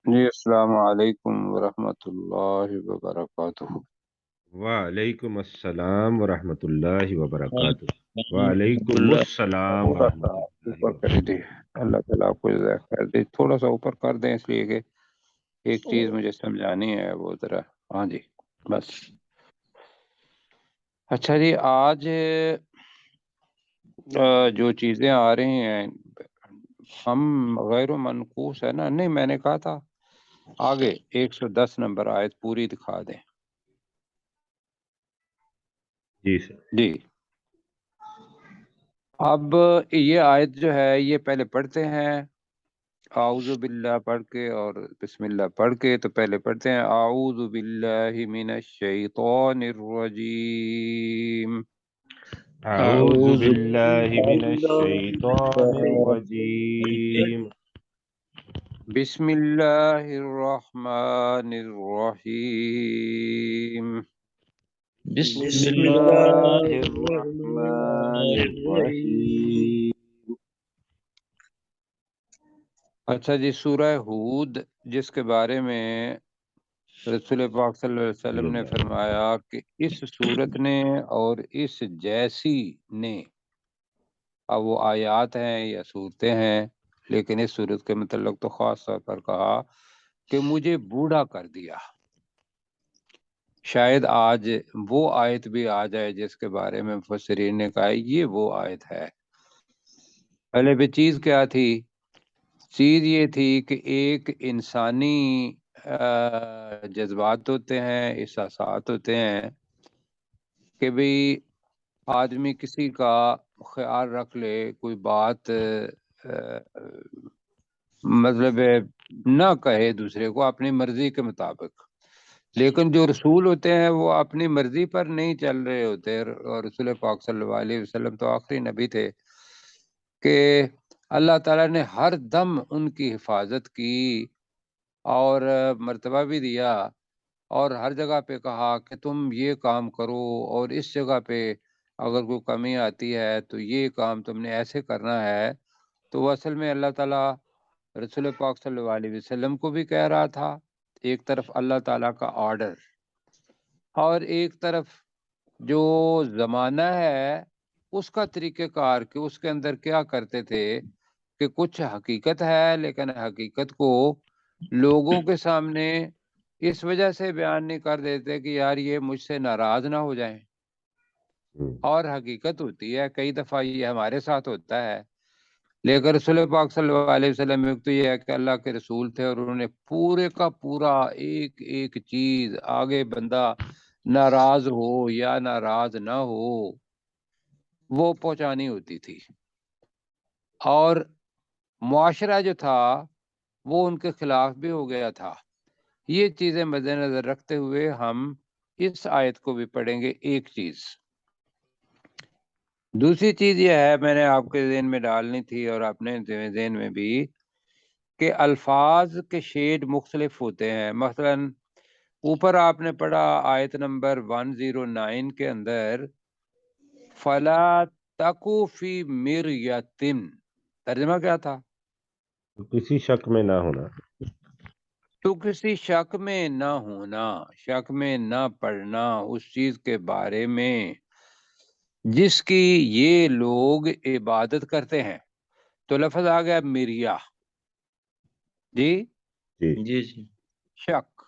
جی السلام علیکم ورحمۃ اللہ وبرکاتہ۔ وعلیکم السلام ورحمۃ اللہ وبرکاتہ۔ وعلیکم اللہ السلام تھوڑا سا ورحمۃ اللہ اوپر کر وبرکاتہ۔ دیں، اللہ تعالیٰ آپ کو جزائے خیر دے۔ تھوڑا سا اوپر کر دیں، اس لیے کہ ایک چیز مجھے سمجھانی ہے، وہ ذرا۔ ہاں جی، بس۔ اچھا جی، آج جو چیزیں آ رہی ہیں، ہم غیر منقوص ہے نا؟ نہیں، میں نے کہا تھا آگے 110 نمبر آیت پوری دکھا دیں۔ جی سر۔ جی، اب یہ آیت جو ہے یہ پہلے پڑھتے ہیں اعوذ باللہ پڑھ کے اور بسم اللہ پڑھ کے۔ تو پہلے پڑھتے ہیں اعوذ باللہ من الشیطان الرجیم۔ اعوذ اعوذ باللہ من الشیطان باللہ الرجیم۔ بسم اللہ الرحمن الرحیم۔ بسم بسم اللہ اللہ الرحمن الرحیم۔ اچھا جی، سورہ ہود جس کے بارے میں رسول پاک صلی اللہ علیہ وسلم نے فرمایا کہ اس صورت نے اور اس جیسی نے، اب وہ آیات ہیں یا صورتیں ہیں، لیکن اس صورت کے متعلق تو خاص طور پر کہا کہ مجھے بوڑھا کر دیا۔ شاید آج وہ آیت بھی آ جائے جس کے بارے میں مفسرین نے کہا یہ وہ آیت ہے۔ پہلے بھی چیز کیا تھی؟ چیز یہ تھی کہ ایک انسانی جذبات ہوتے ہیں، احساسات ہوتے ہیں کہ بھئی آدمی کسی کا خیال رکھ لے، کوئی بات مطلب نہ کہے دوسرے کو اپنی مرضی کے مطابق، لیکن جو رسول ہوتے ہیں وہ اپنی مرضی پر نہیں چل رہے ہوتے۔ اور رسول پاک صلی اللہ علیہ وسلم تو آخری نبی تھے کہ اللہ تعالیٰ نے ہر دم ان کی حفاظت کی اور مرتبہ بھی دیا، اور ہر جگہ پہ کہا کہ تم یہ کام کرو، اور اس جگہ پہ اگر کوئی کمی آتی ہے تو یہ کام تم نے ایسے کرنا ہے۔ تو وہ اصل میں اللہ تعالیٰ رسول پاک صلی اللہ علیہ وسلم کو بھی کہہ رہا تھا، ایک طرف اللہ تعالیٰ کا آرڈر، اور ایک طرف جو زمانہ ہے اس کا طریقہ کار کہ اس کے اندر کیا کرتے تھے کہ کچھ حقیقت ہے، لیکن حقیقت کو لوگوں کے سامنے اس وجہ سے بیان نہیں کر دیتے کہ یار یہ مجھ سے ناراض نہ ہو جائیں، اور حقیقت ہوتی ہے کئی دفعہ یہ ہمارے ساتھ ہوتا ہے۔ لیکن رسول پاک صلی اللہ علیہ وسلم ایک تو یہ ہے کہ اللہ کے رسول تھے، اور انہوں نے پورے کا پورا ایک ایک چیز، آگے بندہ ناراض ہو یا ناراض نہ ہو، وہ پہنچانی ہوتی تھی، اور معاشرہ جو تھا وہ ان کے خلاف بھی ہو گیا تھا۔ یہ چیزیں مد نظر رکھتے ہوئے ہم اس آیت کو بھی پڑھیں گے۔ ایک چیز، دوسری چیز یہ ہے، میں نے آپ کے ذہن میں ڈالنی تھی اور اپنے ذہن میں بھی، کہ الفاظ کے شیڈ مختلف ہوتے ہیں۔ مثلا اوپر آپ نے پڑھا آیت نمبر 109 کے اندر فَلَا تَکُ فِی مِرْیَةٍ، ترجمہ کیا تھا؟ کسی شک میں نہ ہونا۔ تو کسی شک میں نہ ہونا، شک میں نہ پڑنا اس چیز کے بارے میں جس کی یہ لوگ عبادت کرتے ہیں۔ تو لفظ آ گیا مریا، جی، جی جی جی شک۔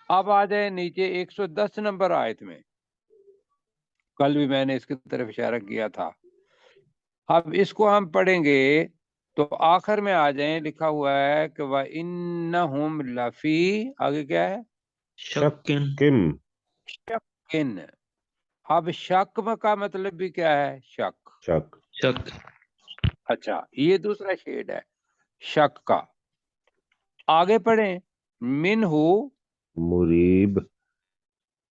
اب آ جائے نیچے 110 نمبر آیت میں، کل بھی میں نے اس کی طرف اشارہ کیا تھا۔ اب اس کو ہم پڑھیں گے تو آخر میں آ جائیں، لکھا ہوا ہے کہ وَإِنَّهُمْ لَفِي، آگے کیا ہے؟ شکن شکن۔ اب شک کا مطلب بھی کیا ہے؟ شک۔ شک۔ شک اچھا، یہ دوسرا شیڈ ہے شک کا۔ آگے پڑھیں، منہ مریب۔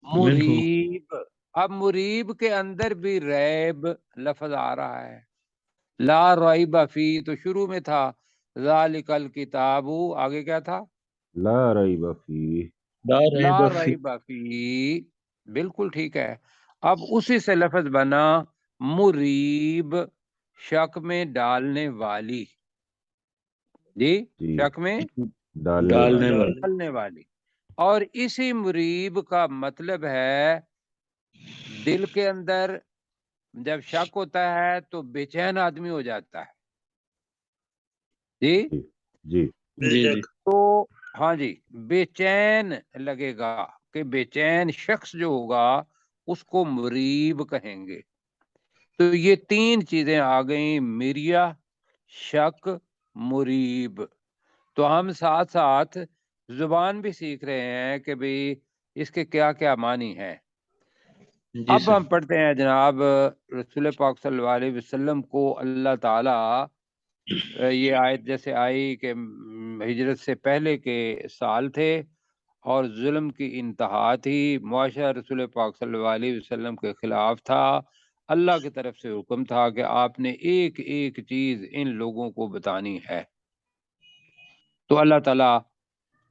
منہ مریب۔ اب مریب کے اندر بھی ریب لفظ آ رہا ہے، لا ریب فی، تو شروع میں تھا ذالک الکتاب، آگے کیا تھا؟ لا ریب فیہ۔ لا لا ریب فی، ریب فی، بالکل ٹھیک ہے۔ اب اسی سے لفظ بنا مریب، شک میں ڈالنے والی، جی، جی شک میں ڈالنے والی ڈالنے والی. اور اسی مریب کا مطلب ہے دل کے اندر جب شک ہوتا ہے تو بے چین آدمی ہو جاتا ہے. جی جی جی جی تو ہاں جی بے چین لگے گا کہ بے چین شخص جو ہوگا اس کو مریب کہیں گے. تو یہ تین چیزیں آ گئیں، مریا، شک، مریب. تو ہم ساتھ ساتھ زبان بھی سیکھ رہے ہیں کہ بھئی اس کے کیا کیا معنی ہیں. جی اب سر ہم پڑھتے ہیں جناب رسول پاک صلی اللہ علیہ وسلم کو اللہ تعالی یہ آیت جیسے آئی کہ ہجرت سے پہلے کے سال تھے اور ظلم کی انتہا تھی، معاشرہ رسول پاک صلی اللہ علیہ وسلم کے خلاف تھا. اللہ کی طرف سے حکم تھا کہ آپ نے ایک ایک چیز ان لوگوں کو بتانی ہے. تو اللہ تعالیٰ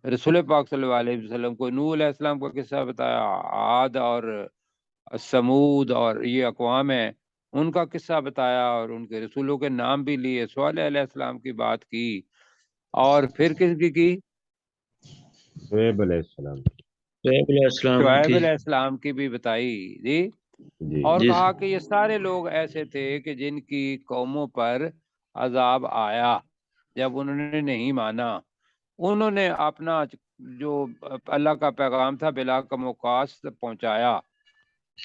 رسول پاک صلی اللہ علیہ وسلم کو نوح علیہ السلام کا قصہ بتایا، عاد اور سمود اور یہ اقوام ہیں ان کا قصہ بتایا اور ان کے رسولوں کے نام بھی لیے، صالح علیہ السلام کی بات کی، اور پھر کس کی شعیب علیہ السلام. شعیب علیہ السلام شعیب کی. علیہ السلام کی بھی بتائی. جی جی اور جی کہا سر کہ یہ سارے لوگ ایسے تھے کہ جن کی قوموں پر عذاب آیا جب انہوں نے نہیں مانا. انہوں نے اپنا جو اللہ کا پیغام تھا بلا کا مقاصد پہنچایا.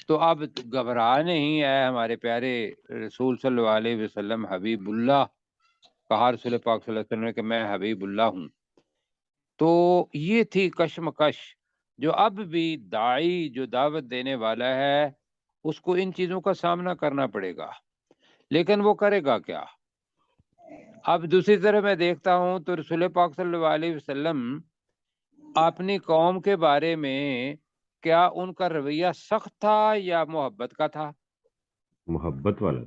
تو اب گھبرا نہیں ہے ہمارے پیارے رسول صلی اللہ علیہ وسلم حبیب اللہ، کہا رسول پاک صلی اللہ علیہ وسلم نے کہ میں حبیب اللہ ہوں. تو یہ تھی کشمکش جو اب بھی داعی جو دعوت دینے والا ہے اس کو ان چیزوں کا سامنا کرنا پڑے گا، لیکن وہ کرے گا کیا؟ اب دوسری طرف میں دیکھتا ہوں تو رسول پاک صلی اللہ علیہ وسلم اپنی قوم کے بارے میں کیا ان کا رویہ سخت تھا یا محبت کا تھا؟ محبت والا.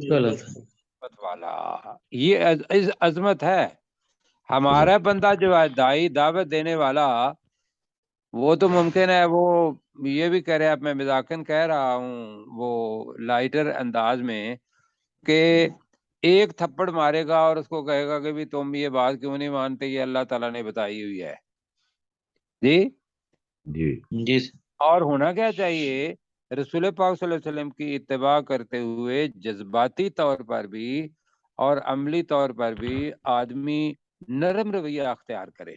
غلط. محبت والا. یہ عظمت ہے. ہمارا بندہ جو ہے دائی دعوت دینے والا وہ تو ممکن ہے وہ یہ بھی کہہ رہے، اب میں مذاقن کہہ رہا ہوں وہ لائٹر انداز میں، کہ ایک تھپڑ مارے گا اور اس کو کہے گا کہ بھی تم یہ بات کیوں نہیں مانتے، یہ اللہ تعالیٰ نے بتائی ہوئی ہے. جی جی جی سر. اور ہونا کیا چاہیے، رسول پاک صلی اللہ علیہ وسلم کی اتباع کرتے ہوئے جذباتی طور پر بھی اور عملی طور پر بھی آدمی نرم رویہ اختیار کرے.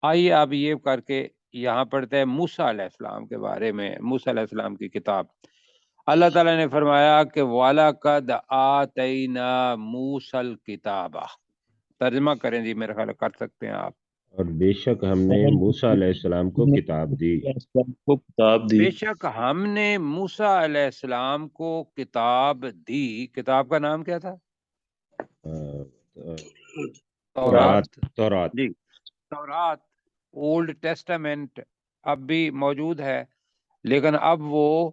آئیے اب یہ کر کے یہاں پڑھتے ہیں موسیٰ علیہ السلام کے بارے میں. موسیٰ علیہ السلام کی کتاب اللہ تعالیٰ نے فرمایا کہ وَلَقَدْ آتَيْنَا مُوسَى الْكِتَابَ. ترجمہ کریں جی، میرے خیال کر سکتے ہیں آپ. اور بے شک ہم نے موسیٰ علیہ السلام کو کتاب دی. کو کتاب دی. بے شک ہم نے موسیٰ علیہ السلام کو کتاب دی. کتاب کا نام کیا تھا؟ تورات. تورات. تورات. جی تورات اولڈ ٹیسٹامنٹ اب بھی موجود ہے، لیکن اب وہ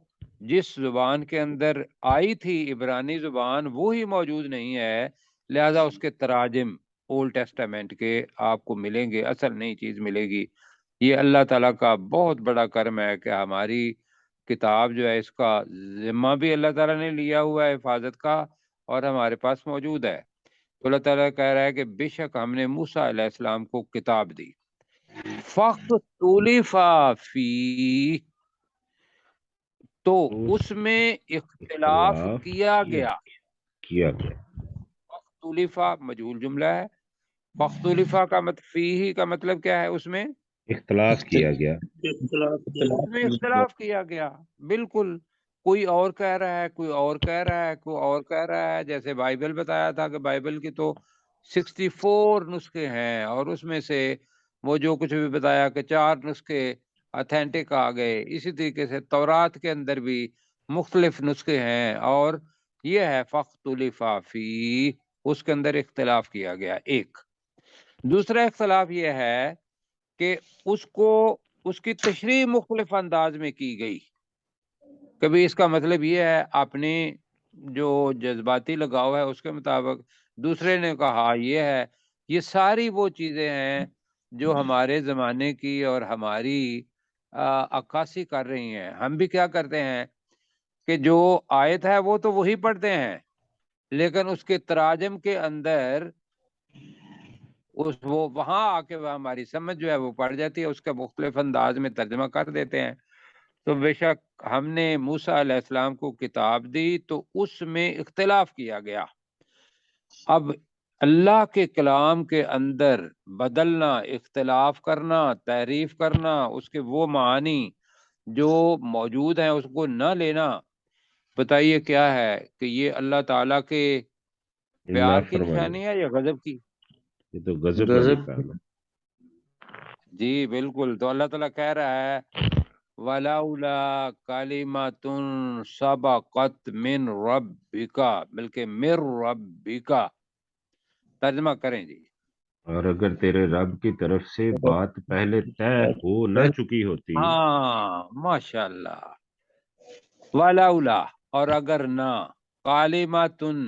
جس زبان کے اندر آئی تھی عبرانی زبان وہی موجود نہیں ہے، لہذا اس کے تراجم اولڈ ٹیسٹامنٹ کے آپ کو ملیں گے، اصل نئی چیز ملے گی. یہ اللہ تعالیٰ کا بہت بڑا کرم ہے کہ ہماری کتاب جو ہے اس کا ذمہ بھی اللہ تعالیٰ نے لیا ہوا ہے حفاظت کا اور ہمارے پاس موجود ہے. تو اللہ تعالیٰ کہہ رہا ہے کہ بے شک ہم نے موسیٰ علیہ السلام کو کتاب دی. فَاخْتُلِفَ فِیہِ تو اس میں اختلاف کیا گیا. کیا گیا. فَاخْتُلِفَ مجہول جملہ ہے. فَاخْتُلِفَ کا مطلب فیہ کا مطلب کیا ہے؟ اس میں اختلاف کیا گیا. اس میں اختلاف کیا گیا. بالکل کوئی اور کہہ رہا ہے، کوئی اور کہہ رہا ہے، کوئی اور کہہ رہا ہے. جیسے بائبل بتایا تھا کہ بائبل کی تو 64 نسخے ہیں اور اس میں سے وہ جو کچھ بھی بتایا کہ 4 نسخے اتھینٹک آ گئے. اسی طریقے سے تورات کے اندر بھی مختلف نسخے ہیں اور یہ ہے فَاخْتُلِفَ فِیہ اس کے اندر اختلاف کیا گیا. ایک دوسرا اختلاف یہ ہے کہ اس کی تشریح مختلف انداز میں کی گئی. کبھی اس کا مطلب یہ ہے اپنے جو جذباتی لگاؤ ہے اس کے مطابق، دوسرے نے کہا یہ ہے. یہ ساری وہ چیزیں ہیں جو ہمارے زمانے کی اور ہماری عکاسی کر رہی ہیں. ہم بھی کیا کرتے ہیں کہ جو آیت ہے وہ تو وہی پڑھتے ہیں، لیکن اس کے تراجم کے اندر وہ وہاں آ کے وہ ہماری سمجھ جو ہے وہ پڑ جاتی ہے، اس کا مختلف انداز میں ترجمہ کر دیتے ہیں۔ تو بے شک ہم نے موسیٰ علیہ السلام کو کتاب دی تو اس میں اختلاف کیا گیا۔ اب اللہ کے کلام کے اندر بدلنا، اختلاف کرنا، تحریف کرنا، اس کے وہ معانی جو موجود ہیں اس کو نہ لینا، بتائیے کیا ہے کہ یہ اللہ تعالیٰ کے پیار کی نافرمانی، نشانی ہے یا غضب کی؟ یہ تو غضب والی غضب کام ہے۔ جی بالکل۔ تو اللہ تعالیٰ کہہ رہا ہے وَلَوْلَا كَلِمَةٌ سَبَقَتْ مِنْ رَبِّكَ، بلکہ مِنْ رَبِّكَ ترجمہ کریں جی۔ اور اگر تیرے رب کی طرف سے بات پہلے طے ہو نہ چکی ہوتی، ہاں ماشاء اللہ۔ وَلَوْلَا اور اگر نہ، کالماتن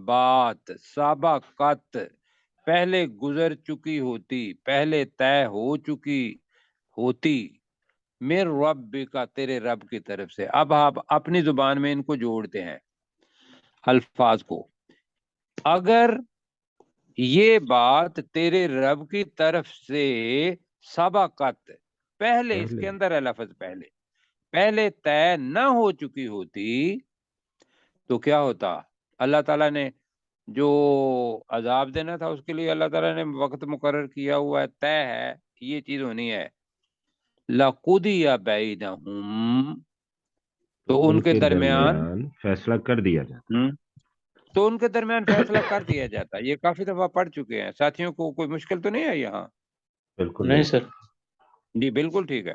بات، سابقت پہلے گزر چکی ہوتی، پہلے طے ہو چکی ہوتی، میر رب کا تیرے رب کی طرف سے۔ اب آپ اپنی زبان میں ان کو جوڑتے ہیں الفاظ کو۔ اگر یہ بات تیرے رب کی طرف سے سبقت پہلے، اس کے اندر ہے لفظ پہلے طے نہ ہو چکی ہوتی تو کیا ہوتا؟ اللہ تعالیٰ نے جو عذاب دینا تھا اس کے لیے اللہ تعالیٰ نے وقت مقرر کیا ہوا ہے، طے ہے، یہ چیز ہونی ہے۔ لَقُضِیَ بَیْنَہُم تو ان کے درمیان فیصلہ کر دیا جاتا۔ تو ان کے درمیان فیصلہ کر دیا جاتا۔ یہ کافی دفعہ پڑھ چکے ہیں، ساتھیوں کو کوئی مشکل تو نہیں ہے یہاں؟ بالکل نہیں سر۔ جی بالکل ٹھیک ہے۔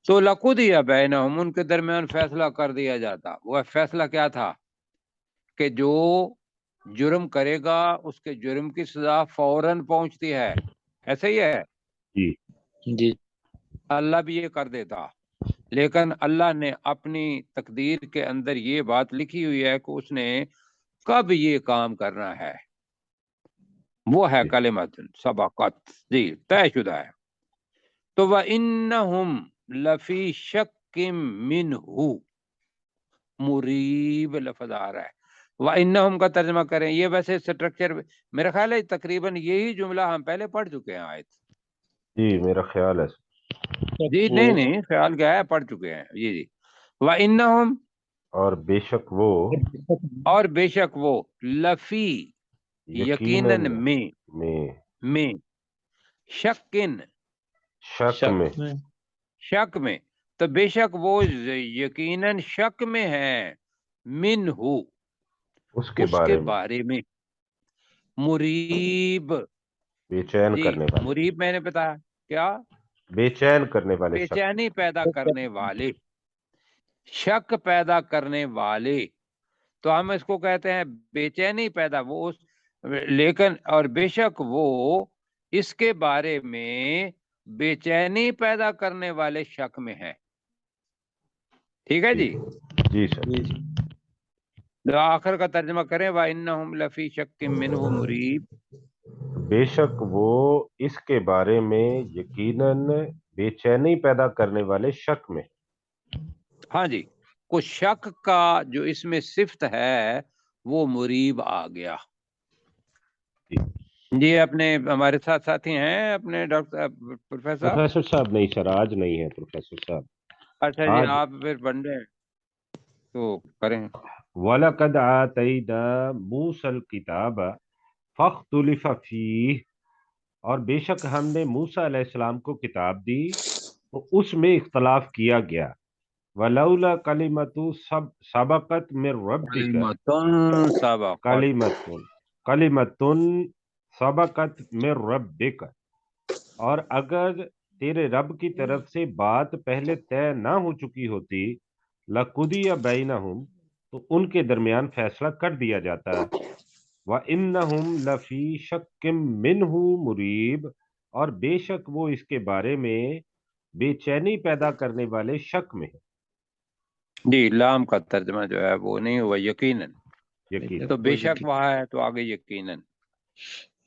تو لَقُضِیَ بَیْنَہُم ان کے درمیان فیصلہ کر دیا جاتا۔ وہ فیصلہ کیا تھا کہ جو جرم کرے گا اس کے جرم کی سزا فوراً پہنچتی ہے، ایسا ہی ہے، جی جی اللہ بھی یہ کر دیتا، لیکن اللہ نے اپنی تقدیر کے اندر یہ بات لکھی ہوئی ہے کہ اس نے کب یہ کام کرنا ہے، وہ ہے کلمت سبقت، جی طے شدہ ہے۔ تو وَإِنَّهُمْ لَفِي شَكٍّ مِّنْهُ، مریب لفظ آ رہا ہے۔ وَإِنَّهُمْ کا ترجمہ کریں، یہ ویسے سٹرکچر میرا خیال ہے تقریباً یہی جملہ ہم پہلے پڑھ چکے ہیں آیت۔ جی میرا خیال ہے۔ جی نہیں خیال کیا ہے، پڑھ چکے ہیں جی جی۔ وَإِنَّهُمْ اور بے شک وہ، اور بے شک وہ، لفی یقیناً میں میں شکن شک میں، شک میں، تو بے شک وہ یقیناً شک میں ہے، منہ اس کے بارے میں، مریب، بے چین جی کرنے والے، مریب میں نے بتایا کیا؟ بے چین کرنے والے بے شک۔ چینی پیدا کرنے والے، شک پیدا کرنے والے، تو ہم اس کو کہتے ہیں بے چینی پیدا، وہ اس، لیکن اور بے شک وہ اس کے بارے میں بے چینی پیدا کرنے والے شک میں ہے۔ ٹھیک ہے جی۔ جی سر۔ تو آخر کا ترجمہ کریں، وَإِنَّهُمْ لَفِي شَكٍّ مِّنْهُ مُرِیب، بے شک وہ اس کے بارے میں یقیناً بے چینی پیدا کرنے والے شک میں۔ ہاں جی، کچھ شک کا جو اس میں صفت ہے وہ مریب آ گیا۔ جی اپنے ہمارے ساتھ ساتھی ہیں اپنے ڈاکٹر پروفیسر؟ پروفیسر صاحب نہیں سر، آج نہیں ہے پروفیسر صاحب۔ اچھا جی، آج آپ پھر بن رہے ہیں تو کریں۔ وَلَقَدْ آتَيْنَا مُوسَى الْكِتَابَ فَاخْتُلِفَ فِيهِ، اور بے شک ہم نے موسیٰ علیہ السلام کو کتاب دی تو اس میں اختلاف کیا گیا۔ وَلَوْلَا كَلِمَةٌ سَبَقَتْ مِنْ رَبِّكَ، کَلِمَةٌ سَبَقَتْ مِنْ رَبِّكَ، اور اگر تیرے رب کی طرف سے بات پہلے طے نہ ہو چکی ہوتی، لَقُضِیَ بَیْنَهُمْ تو ان کے درمیان فیصلہ کر دیا جاتا۔ وَإِنَّهُمْ لَفِي شَكٍّ مِّنْهُ مُرِیب، اور بے شک وہ اس کے بارے میں بے چینی پیدا کرنے والے شک میں ہے۔ جی لام کا ترجمہ جو ہے وہ نہیں ہوا یقیناً، یقین تو بے شک وہاں ہے تو آگے یقیناً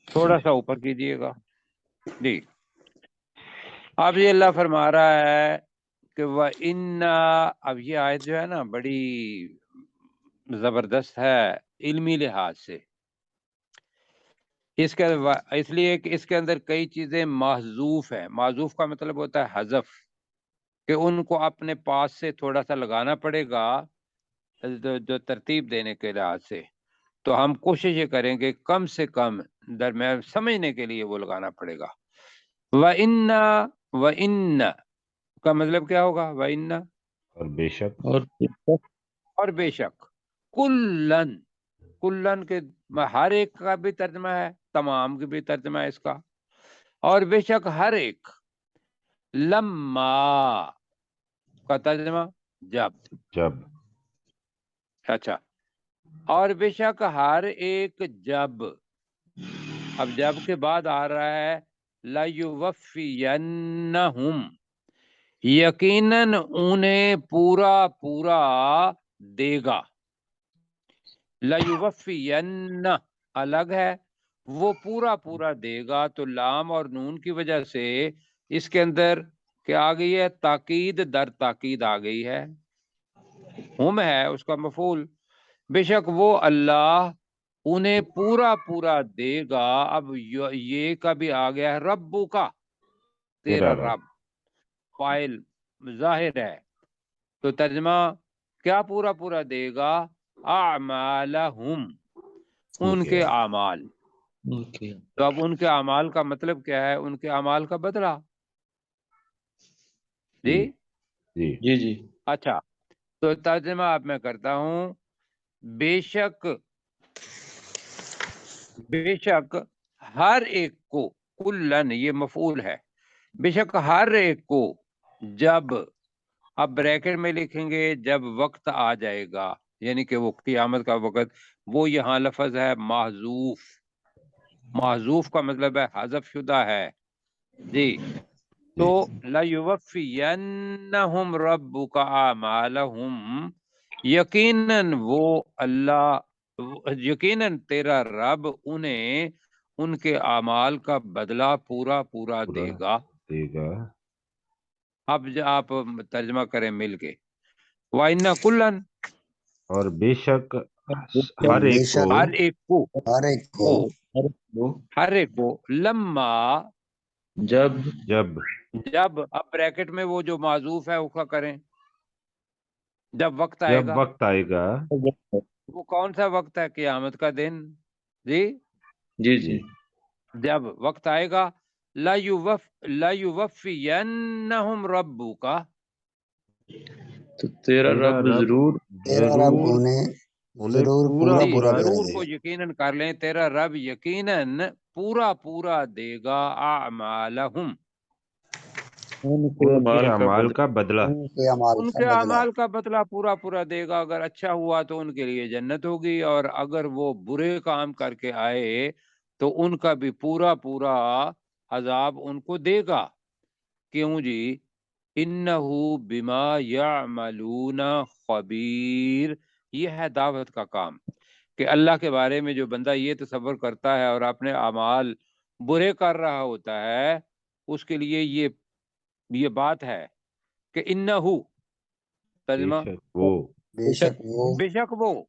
تھوڑا سا اوپر کیجئے گا جی۔ اب یہ اللہ فرما رہا ہے کہ وَإِنَّا، اب یہ آیت جو ہے نا بڑی زبردست ہے علمی لحاظ سے۔ اس لیے کہ اس کے اندر کئی چیزیں محذوف ہیں. محذوف کا مطلب ہوتا ہے حذف، کہ ان کو اپنے پاس سے تھوڑا سا لگانا پڑے گا جو ترتیب دینے کے لحاظ سے. تو ہم کوشش یہ کریں گے کم سے کم درمیان سمجھنے کے لیے وہ لگانا پڑے گا. وَإِنَّ کا مطلب کیا ہوگا؟ وَإِنَّ اور بے شک، اور بے شک، کلن، کلن کے ہر ایک کا بھی ترجمہ ہے، تمام کی بھی ترجمہ ہے اس کا، اور بے شک ہر ایک. لما کا ترجمہ جب. جب، اچھا، اور بے شک ہر ایک جب. اب جب کے بعد آ رہا ہے لَيُوَفِّيَنَّهُمْ، یقیناً انہیں پورا پورا دے گا. لَيُوَفِّيَنَّ الگ ہے، وہ پورا پورا دے گا. تو لام اور نون کی وجہ سے اس کے اندر کیا آ گئی ہے؟ تاکید در تاکید آ گئی ہے. ہم ہے اس کا مفعول. بے شک وہ اللہ انہیں پورا پورا دے گا. اب یہ کا بھی آ گیا ہے ربو کا، تیرا رب، فاعل ظاہر ہے. تو ترجمہ کیا پورا پورا دے گا؟ اعمالہم، ان کے اعمال. تو اب ان کے اعمال کا مطلب کیا ہے؟ ان کے اعمال کا بدلہ. جی جی جی جی اچھا، تو ترجمہ اب میں کرتا ہوں. بے شک، بے شک ہر ایک کو، کلن یہ مفعول ہے، بے شک ہر ایک کو جب، اب بریکٹ میں لکھیں گے جب وقت آ جائے گا، یعنی کہ وہ قیامت کا وقت. وہ یہاں لفظ ہے محذوف. محذوف کا مطلب ہے حذف شدہ ہے. جی، تو لَيُوَفِّيَنَّهُمْ رَبُّكَ أَعْمَالَهُمْ، یقیناً وہ اللہ، یقیناً تیرا رب انہیں ان کے اعمال کا بدلہ پورا پورا دے گا. دے گا. اب آپ ترجمہ کریں مل کے. وَإِنَّ كُلًّا، اور بے شک ہر ایک کو، ہر ایک کو، ہر ایک کو ہر ایک کو، لما جب جب، جب، اب بریکٹ میں وہ جو معذوف ہے وہ کیا کریں؟ جب وقت آئے جب گا. وقت آئے گا. وہ کون سا وقت ہے؟ قیامت کا دن. جی، جی جی جب وقت آئے گا لَيُوَفِّيَنَّهُمْ رَبُّكَ، تو تیرا رب ضرور تیرا رب ضرور انہیں انہیں ضرور پورا جی پورا پورا دے ضرور دے کو گا. یقیناً کر لیں، تیرا رب یقیناً پورا پورا دے گا. اعمالہم، ان ان کے اعمال کا بدلہ. ان کے اعمال ان کا کے بدلہ. اعمال کا بدلہ پورا پورا دے گا. اگر اچھا ہوا تو ان کے لیے جنت ہوگی، اور اگر وہ برے کام کر کے آئے تو ان کا بھی پورا پورا عذاب ان کو دے گا. کیوں جی؟ انہو بما یعملون خبیر، یہ ہے دعوت کا کام، کہ اللہ کے بارے میں جو بندہ یہ تصور کرتا ہے اور اپنے اعمال برے کر رہا ہوتا ہے، اس کے لیے یہ بات ہے کہ انہو، بے ترجمہ شک وہ بے شک وہ بے شک وہ،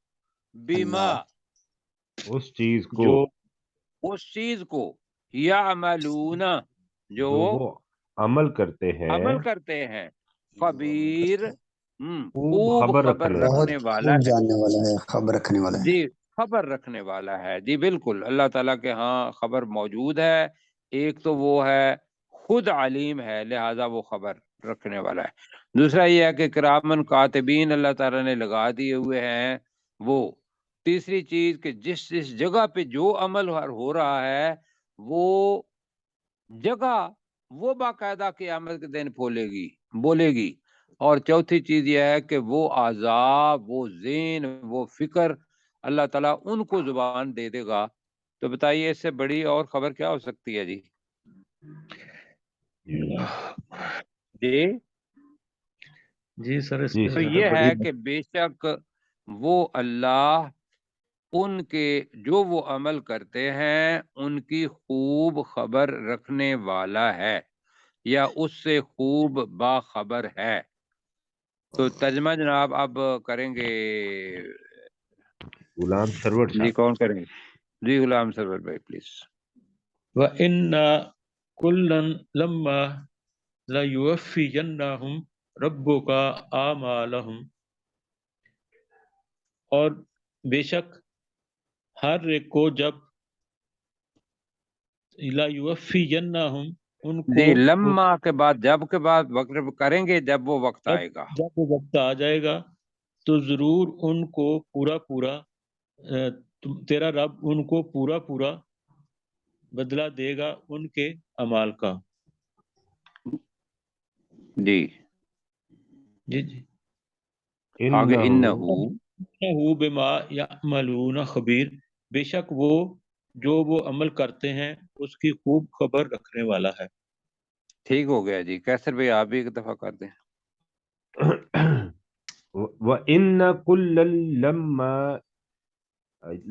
بیما اللہ اس چیز کو جو اس چیز کو، یعملون جو جو وہ عمل کرتے ہیں، عمل کرتے ہیں، خبیر خوب خوب خبر خبر رکھنے بہت رکھنے والا خوب ہے. جاننے والا ہے، خبر رکھنے والا ہے. جی، خبر رکھنے والا ہے. جی بالکل، اللہ تعالیٰ کے ہاں خبر موجود ہے. ایک تو وہ ہے خود علیم ہے، لہذا وہ خبر رکھنے والا ہے. دوسرا یہ ہے کہ کرامن کاتبین اللہ تعالیٰ نے لگا دیے ہوئے ہیں. وہ تیسری چیز کہ جس جگہ پہ جو عمل ہو رہا ہے وہ جگہ وہ باقاعدہ قیامت کے دن بولے گی. اور چوتھی چیز یہ ہے کہ وہ عذاب، وہ ذہن، وہ فکر اللہ تعالیٰ ان کو زبان دے دے گا. تو بتائیے اس سے بڑی اور خبر کیا ہو سکتی ہے؟ جی جی جی سر اس جی میں تو سر. یہ بڑی ہے کہ بے شک وہ اللہ ان کے جو وہ عمل کرتے ہیں ان کی خوب خبر رکھنے والا ہے، یا اس سے خوب باخبر ہے. تو ترجمہ جناب اب کریں گے. غلام سرور جی صاحب. کون کریں گے؟ جی غلام سرور بھائی پلیز. وَإِنَّ كُلًّا لَمَّا لَيُوَفِّيَنَّهُمْ رَبُّكَ أَعْمَالَهُمْ، اور بے شک ہر ایک کو جب لَيُوَفِّيَنَّهُمْ ان کو جی لمحہ کے بعد جب کے بعد وقت کریں گے جب وہ وقت آئے گا. جب وہ وقت آ جائے گا تو ضرور ان کو پورا تیرا رب ان کو پورا بدلہ دے گا ان کے اعمال کا. جی جی آگے انہو انہو بما یعملون خبیر، بے شک وہ جو وہ عمل کرتے ہیں اس کی خوب خبر رکھنے والا ہے. ٹھیک ہو گیا جی. کیسر بھائی آپ بھی ایک دفعہ کر دیں. وَإِنَّ كُلًّا لَمَّا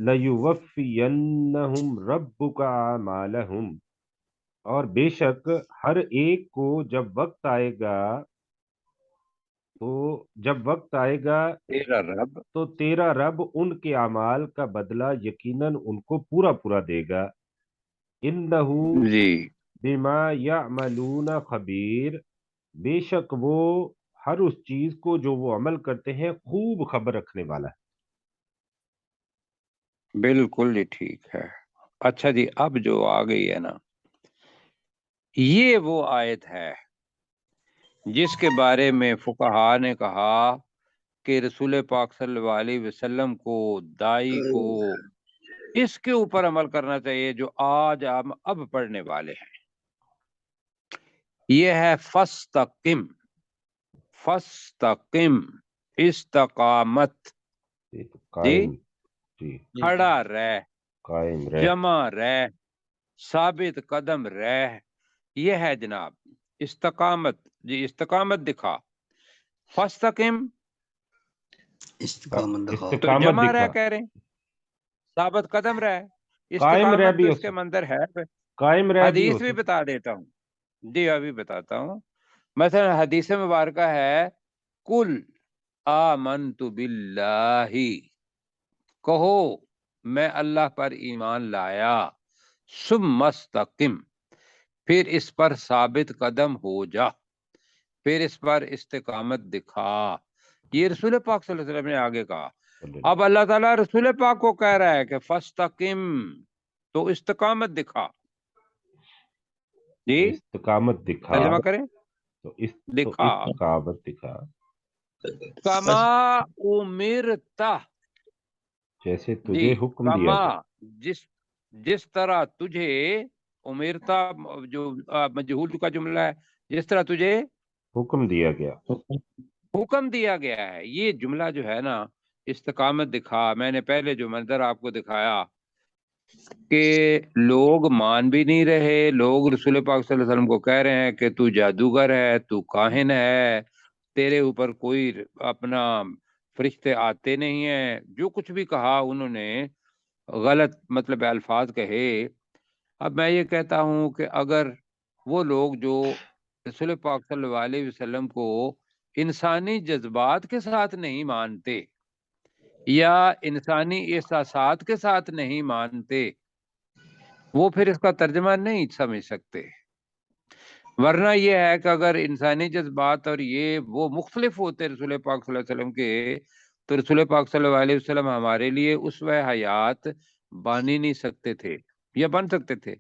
لَيُوَفِّيَنَّهُمْ رَبُّكَ أَعْمَالَهُمْ، اور بے شک ہر ایک کو جب وقت آئے گا تیرا رب تو تیرا رب ان کے اعمال کا بدلہ یقیناً ان کو پورا دے گا. انہو جی بما یعملون خبیر، بے شک وہ ہر اس چیز کو جو وہ عمل کرتے ہیں خوب خبر رکھنے والا ہے. بالکل ہی ٹھیک ہے. اچھا جی اب جو آ گئی ہے نا یہ وہ آیت ہے جس کے بارے میں فقہا نے کہا کہ رسول پاک صلی اللہ علیہ وسلم کو دائی کو اس کے اوپر عمل کرنا چاہیے جو آج ہم اب پڑھنے والے ہیں. یہ ہے فستقم استقامت. قائم جی کھڑا رہ، قائم رہ. جمع رہ، ثابت قدم رہ، یہ ہے جناب استقامت. جی استقامت دکھا. فستقم استقامت دکھاؤ. تو استقامت جمع رہ دکھا. کہہ رہے ہیں، ثابت قدم رہ. قائم رہ استقامت بھی تو ہو اس کے مندر ہے. قائم رہ بھی ہو حدیث بھی بتا دیتا ہوں. جی ابھی بتاتا ہوں. مثلا حدیث مبارکہ ہے کل آمنت باللہ، کہو میں اللہ پر ایمان لایا، ثم مستقم، پھر اس پر ثابت قدم ہو جا، پھر اس پر استقامت دکھا. یہ رسول پاک صلی اللہ علیہ وسلم نے آگے کہا. اب اللہ تعالیٰ رسول پاک کو کہہ رہا ہے کہ فستقم، تو استقامت دکھا. جی استقامت دکھا ترجمہ کریں. تو دکھا استقامت دکھا کما امرتا، جیسے جی تجھے حکم دیا کما گیا. جس طرح تجھے امرتا جو مجہول کا جملہ ہے، جس طرح تجھے حکم دیا گیا. حکم دیا گیا ہے. یہ جملہ جو ہے نا استقامت دکھا، میں نے پہلے جو منظر آپ کو دکھایا کہ لوگ مان بھی نہیں رہے. لوگ رسول پاک صلی اللہ علیہ وسلم کو کہہ رہے ہیں کہ تو جادوگر ہے، تو کاہن ہے، تیرے اوپر کوئی اپنا فرشتے آتے نہیں ہیں. جو کچھ بھی کہا انہوں نے غلط مطلب الفاظ کہے. اب میں یہ کہتا ہوں کہ اگر وہ لوگ جو رسول پاک صلی اللہ علیہ وسلم کو انسانی جذبات کے ساتھ نہیں مانتے یا انسانی احساسات کے ساتھ نہیں مانتے، وہ پھر اس کا ترجمہ نہیں سمجھ سکتے. ورنہ یہ ہے کہ اگر انسانی جذبات اور یہ وہ مختلف ہوتے رسول پاک صلی اللہ علیہ وسلم کے، تو رسول پاک صلی اللہ علیہ وسلم ہمارے لیے اسوہ حیات بن ہی نہیں سکتے تھے یا بن سکتے تھے.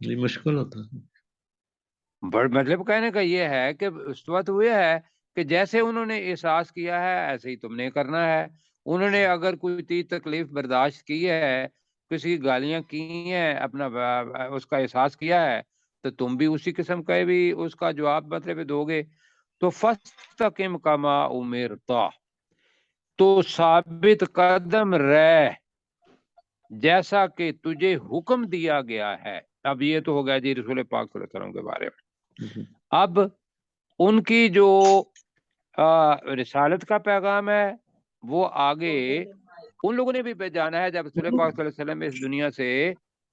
یہ مشکل ہوتا ہے. مطلب کہنے کا یہ ہے کہ اس وقت وہ ہے کہ جیسے انہوں نے احساس کیا ہے ایسے ہی تم نے کرنا ہے. انہوں نے اگر کوئی تکلیف برداشت کی ہے، کسی کی گالیاں کی ہیں، اپنا اس کا احساس کیا ہے، تو تم بھی اسی قسم کا بھی اس کا جواب مطلب دو گے. تو فاستقم کما امرتا، تو ثابت قدم رہ جیسا کہ تجھے حکم دیا گیا ہے. اب یہ تو ہو گیا جی رسول پاک صلی اللہ علیہ وسلم کے بارے میں. اب ان کی جو رسالت کا پیغام ہے وہ آگے ان لوگوں نے بھی جانا ہے. جب رسول پاک صلی اللہ علیہ وسلم اس دنیا سے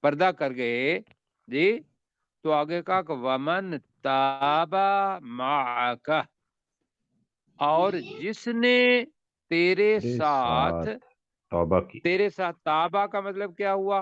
پردہ کر گئے جی، تو آگے کہا کہ ومن تابا معک، اور جس نے تیرے ساتھ توبہ کی. تیرے ساتھ، تابا کا مطلب کیا ہوا؟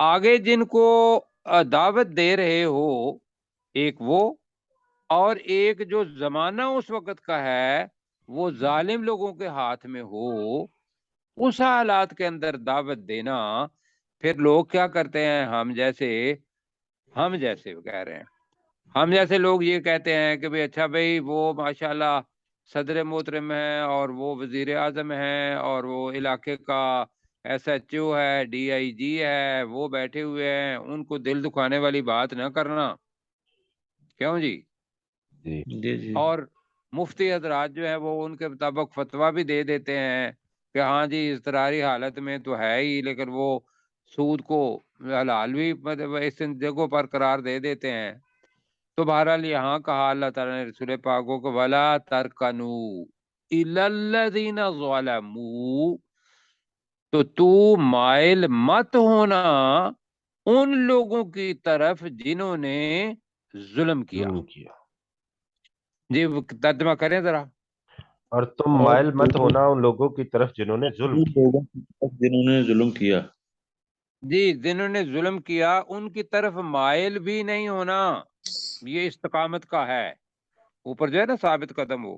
آگے جن کو دعوت دے رہے ہو، ایک وہ، اور ایک جو زمانہ اس وقت کا ہے وہ ظالم لوگوں کے ہاتھ میں ہو، اس حالات کے اندر دعوت دینا، پھر لوگ کیا کرتے ہیں، ہم جیسے کہہ رہے ہیں، ہم جیسے لوگ یہ کہتے ہیں کہ بھئی اچھا بھئی وہ ماشاءاللہ صدر محترم ہے اور وہ وزیر اعظم ہے اور وہ علاقے کا ایس ایچ او ہے، ڈی آئی جی ہے، وہ بیٹھے ہوئے ہیں، ان کو دل دکھانے والی بات نہ کرنا، کیوں جی؟ جی جی جی اور مفتی حضرات جو ہے وہ ان کے مطابق فتویٰ بھی دے دیتے ہیں کہ ہاں جی اضطراری حالت میں تو ہے ہی، لیکن وہ سود کو حلال بھی مطلب اس جگہوں پر قرار دے دیتے ہیں۔ تو بہرحال یہاں کہا اللہ تعالیٰ نے رسول پاک کو کہ وَلَا تَرْكَنُوا إِلَى الَّذِينَ ظَلَمُوا، تو مائل مت ہونا ان لوگوں کی طرف جنہوں نے ظلم کیا۔ ظلم کیا، جی وہ ترجمہ کریں ذرا۔ اور تم اور مائل مت ہونا ان لوگوں کی طرف جنہوں نے ظلم کیا۔ لوگوں کی طرف جنہوں نے ظلم کیا، جی جنہوں نے ظلم کیا ان کی طرف مائل بھی نہیں ہونا، یہ استقامت کا ہے، اوپر جو ہے نا ثابت قدم ہو،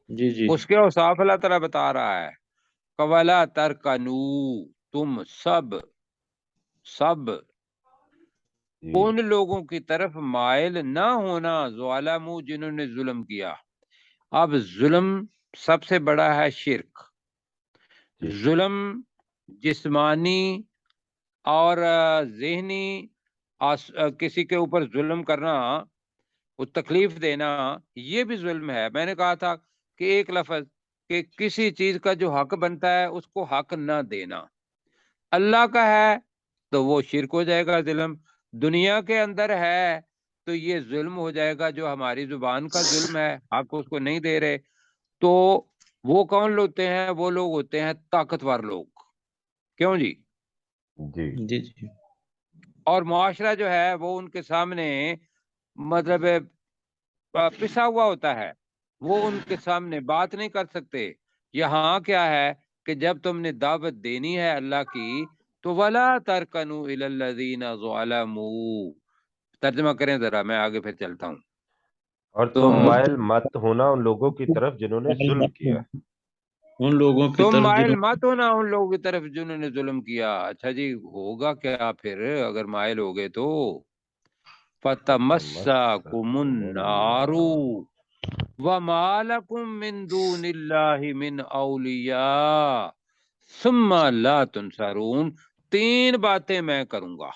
جی جی اس کے اوصاف اللہ تعالیٰ بتا رہا ہے وَلَا تَرْكَنُوا، تم سب جی ان لوگوں کی طرف مائل نہ ہونا ظالموا، جنہوں نے ظلم کیا۔ اب ظلم سب سے بڑا ہے شرک، جی ظلم جسمانی اور ذہنی، کسی کے اوپر ظلم کرنا، وہ تکلیف دینا، یہ بھی ظلم ہے۔ میں نے کہا تھا کہ ایک لفظ کہ کسی چیز کا جو حق بنتا ہے اس کو حق نہ دینا، اللہ کا ہے تو وہ شرک ہو جائے گا ظلم، دنیا کے اندر ہے تو یہ ظلم ہو جائے گا، جو ہماری زبان کا ظلم ہے، حق اس کو نہیں دے رہے، تو وہ کون ہوتے ہیں؟ وہ لوگ ہوتے ہیں طاقتور لوگ، کیوں جی؟ جی جی جی اور معاشرہ جو ہے وہ ان کے سامنے مطلب پسا ہوا ہوتا ہے، وہ ان کے سامنے بات نہیں کر سکتے۔ یہاں کیا ہے کہ جب تم نے دعوت دینی ہے اللہ کی تو وَلَا تَرْكَنُوا إِلَى الَّذِينَ ظَلَمُوا، ترجمہ کریں ذرا، میں آگے پھر چلتا ہوں۔ اور تو تم مائل مت ہونا ان لوگوں کی طرف جنہوں نے ظلم کیا۔ ان لوگوں کی تم طرف مائل جنہوں مت ہونا ان لوگوں کی طرف جنہوں نے ظلم کیا۔ اچھا جی ہوگا کیا پھر اگر مائل ہو گئے تو؟ فَتَمَسَّكُمُ النَّارُ وَمَا لَكُم مِّن دُونِ اللَّهِ مِنْ أَوْلِيَاءَ ثُمَّ لَا تُنصَرُونَ، تین باتیں میں کروں گا،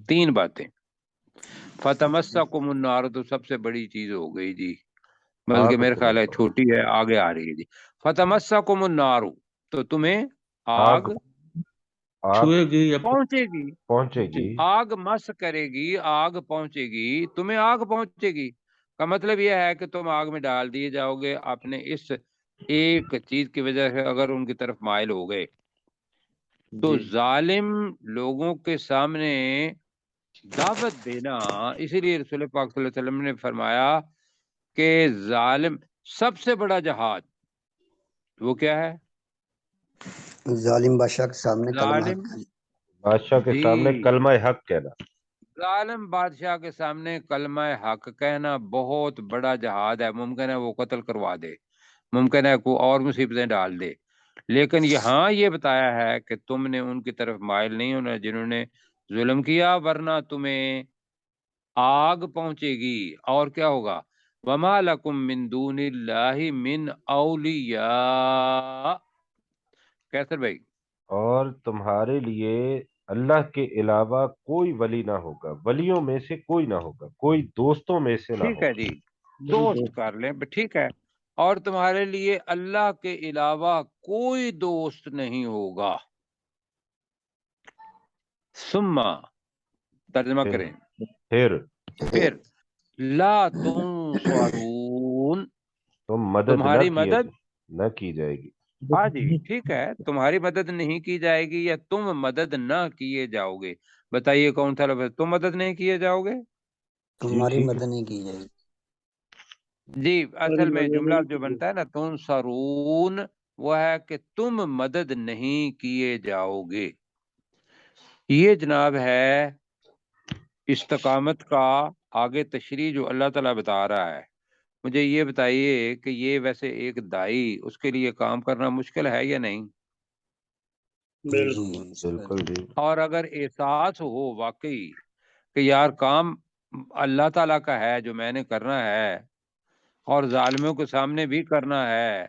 تین باتیں۔ فَتَمَسَّكُمُ النَّارُ تو سب سے بڑی چیز ہو گئی جی، بلکہ آگ میرے خیال ہے تمہیں چھوٹی ہے، آگے آ رہی ہے جی۔ فَتَمَسَّكُمُ النَّارُ تو تمہیں آگ آگ چھوئے گی یا پہنچے گی، پہنچے گی۔ آگ مس کرے گی، آگ پہنچے گی، تمہیں آگ پہنچے گی کا مطلب یہ ہے کہ تم آگ میں ڈال دیے جاؤ گے اپنے اس ایک چیز کی وجہ سے، اگر ان کی طرف مائل ہو گئے تو جی ظالم لوگوں کے سامنے دعوت دینا۔ اسی لیے رسول پاک صلی اللہ علیہ وسلم نے فرمایا کہ ظالم سب سے بڑا جہاد وہ کیا ہے؟ ظالم بادشاہ کے سامنے کلمہ ظالم بادشاہ کے سامنے جی، کلمہ حق کہنا۔ ظالم بادشاہ کے سامنے کلمہ حق کہنا بہت بڑا جہاد ہے، ممکن ہے وہ قتل کروا دے، ممکن ہے کوئی اور مصیبتیں ڈال دے، لیکن یہاں یہ بتایا ہے کہ تم نے ان کی طرف مائل نہیں ہونا جنہوں نے ظلم کیا، ورنہ تمہیں آگ پہنچے گی۔ اور کیا ہوگا؟ وَمَا لَكُم مِّن دُونِ اللَّهِ مِّنْ أَوْلِيَاءَ، کیسر بھائی؟ اور تمہارے لیے اللہ کے علاوہ کوئی ولی نہ ہوگا، ولیوں میں سے کوئی نہ ہوگا، کوئی دوستوں میں سے نہ ٹھیک ہے ہوگا۔ جی، دوست کر لیں، ٹھیک ہے، اور تمہارے لیے اللہ کے علاوہ کوئی دوست نہیں ہوگا۔ ثم ترجمہ کریں، پھر پھر لا تنصرون، تم مدد تمہاری مدد، نہ کی جائے گی۔ ہاں جی ٹھیک ہے، تمہاری مدد نہیں کی جائے گی یا تم مدد نہ کیے جاؤ گے۔ بتائیے کون سا لفظ؟ تم مدد نہیں کیے جاؤ گے؟ تمہاری ٹھیک ہے۔ مدد نہیں کی جائے گی۔ جی اصل میں جملہ جو بنتا ہے نا تنصرون، وہ ہے کہ تم مدد نہیں کیے جاؤ گے۔ یہ جناب ہے استقامت کا آگے تشریح جو اللہ تعالیٰ بتا رہا ہے۔ مجھے یہ بتائیے کہ یہ ویسے ایک دائی اس کے لیے کام کرنا مشکل ہے یا نہیں؟ بالکل جی۔ اور اگر احساس ہو واقعی کہ یار کام اللہ تعالیٰ کا ہے جو میں نے کرنا ہے اور ظالموں کے سامنے بھی کرنا ہے،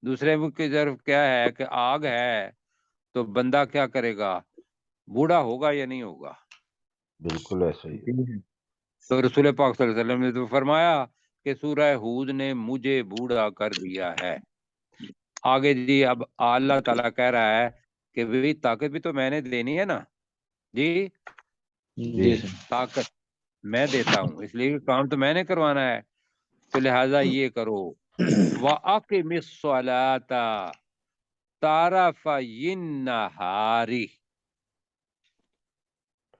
دوسرے کی طرف کیا ہے کہ آگ ہے، تو بندہ کیا کرے گا؟ بوڑھا ہوگا یا نہیں ہوگا؟ بالکل ایسا ہی ہے۔ تو رسول پاک صلی اللہ علیہ وسلم نے تو فرمایا کہ سورہ ہود نے مجھے بوڑھا کر دیا ہے۔ آگے جی اب اللہ تعالیٰ کہہ رہا ہے کہ بھی طاقت بھی تو میں نے دینی ہے نا جی، جی طاقت میں دیتا ہوں، اس لیے کہ کام تو میں نے کروانا ہے، تو لہذا یہ کرو وَأَقِمِ الصَّلَاةَ طَرَفَيِ النَّهَارِ۔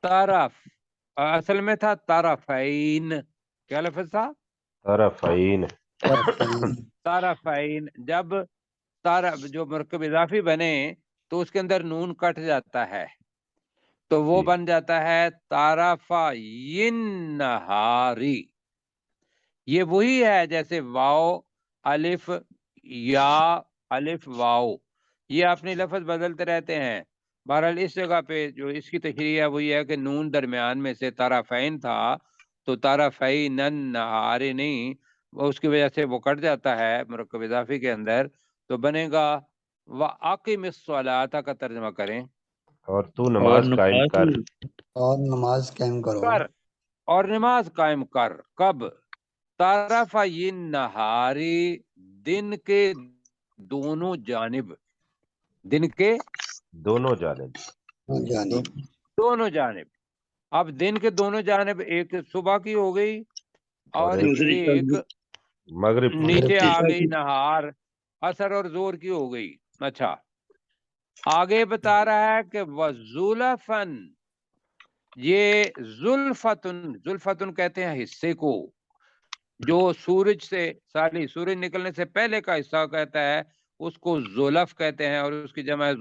طرف اصل میں تھا طرفین، کیا لفظ تھا؟ طرفین۔ طرفین۔ جب طرف جو مرکب اضافی بنے تو اس کے اندر نون کٹ جاتا ہے، تو وہ جی۔ بن جاتا ہے طرفی النہاری۔ یہ وہی ہے جیسے واو الف یا الف واو، یہ اپنی لفظ بدلتے رہتے ہیں۔ بہرحال اس جگہ پہ جو اس کی تشریح ہے وہ یہ ہے کہ نون درمیان میں سے طرفین تھا تو طرفین النہار نہیں، اس کی وجہ سے وہ کٹ جاتا ہے مرکب اضافی کے اندر، تو بنے گا وَأَقِمِ الصَّلَاةَ کا ترجمہ کریں اور تو نماز قائم کر۔ اور نماز قائم کرو۔ کر اور نماز قائم کر، کب؟ طرفی النہاری، دن کے دونوں جانب، دن کے دونوں جانب۔ جانب دونوں جانب۔ اب دن کے دونوں جانب ایک صبح کی ہو گئی اور ایک مغرب کی۔ نیچے آ گئی نہار، عصر اور ظہر کی ہو گئی۔ اچھا آگے بتا رہا ہے کہ وَزُلَفًا، یہ زلفتن، زلفتن کہتے ہیں حصے کو جو سورج سے سورج نکلنے سے پہلے کا حصہ کہتا ہے، اس کو زلف کہتے ہیں، اور اس کی جمع ہے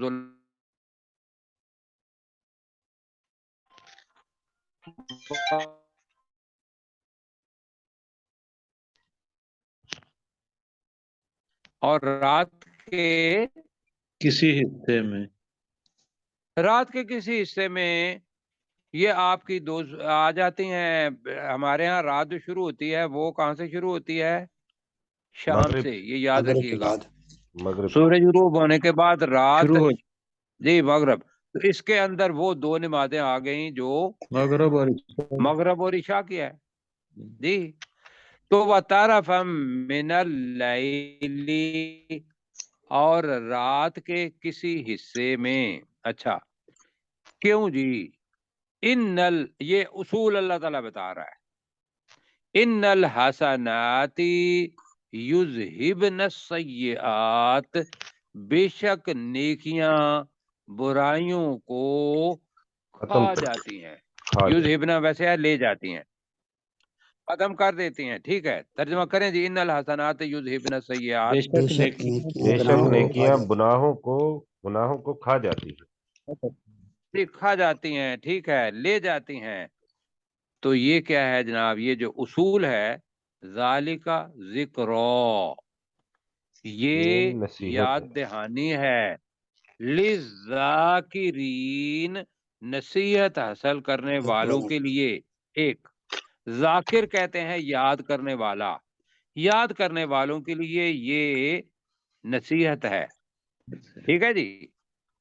اور رات کے کسی حصے میں، رات کے کسی حصے میں یہ آپ کی آ جاتی ہیں۔ ہمارے ہاں رات جو شروع ہوتی ہے وہ کہاں سے شروع ہوتی ہے؟ شام مغرب۔ سے، یہ یاد مغرب رکھیے کے گا۔ بعد۔ مغرب۔ سورج غروب ہونے کے بعد رات، شروع ہو جی مغرب، تو اس کے اندر وہ دو نمازیں آ گئیں جو مغرب اور مغرب اور عشاء کی ہے جی۔ تو وَطَرَفًا مِّنَ اللَّيْلِ، اور رات کے کسی حصے میں۔ اچھا کیوں جی؟ یہ اصول اللہ تعالیٰ بتا رہا ہے، ان الحسنات یذہبن السیئات، بے شک نیکیاں برائیوں کو کھا جاتی ہیں۔ یذہبن ویسے ہے لے جاتی ہیں، ختم کر دیتی ہیں، ٹھیک ہے؟ ترجمہ کریں جی، ان الحسنات یذہبن السیئات، بے بے شک شک بے شک گناہوں کو نیکیاں کھا گناہوں کو کھا جاتی ہیں۔ کھا جاتی ہیں، ٹھیک ہے، لے جاتی ہیں۔ تو یہ کیا ہے جناب؟ یہ جو اصول ہے ذالک ذکرو، یہ نصیحت یاد ہے۔ دہانی ہے، للذاکرین، نصیحت حاصل کرنے والوں کے لیے۔ ایک ذاکر کہتے ہیں یاد کرنے والا، یاد کرنے والوں کے لیے یہ نصیحت ہے، ٹھیک ہے جی؟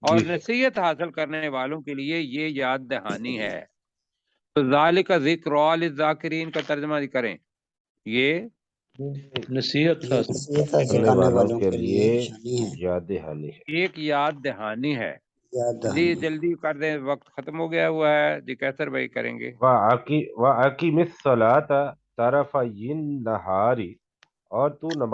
اور جی۔ نصیحت حاصل کرنے والوں کے لیے یہ یاد دہانی ہے۔ تو ذالک ذکر للذاکرین کا ترجمہ کریں، یہ نصیحت یہ حاصل نصیحت حاصل کرنے والوں کے لیے نشانی ہے، یاد دہانی ہے۔ ایک یاد دہانی ہے۔ یاد جی دہانی۔ جلدی کر دیں، وقت ختم ہو گیا ہوا ہے جی، کیسر بھائی کریں گے۔ وَأَقِمِ الصَّلَاةَ طَرَفَيِ النَّهَارِ، اور تو نماز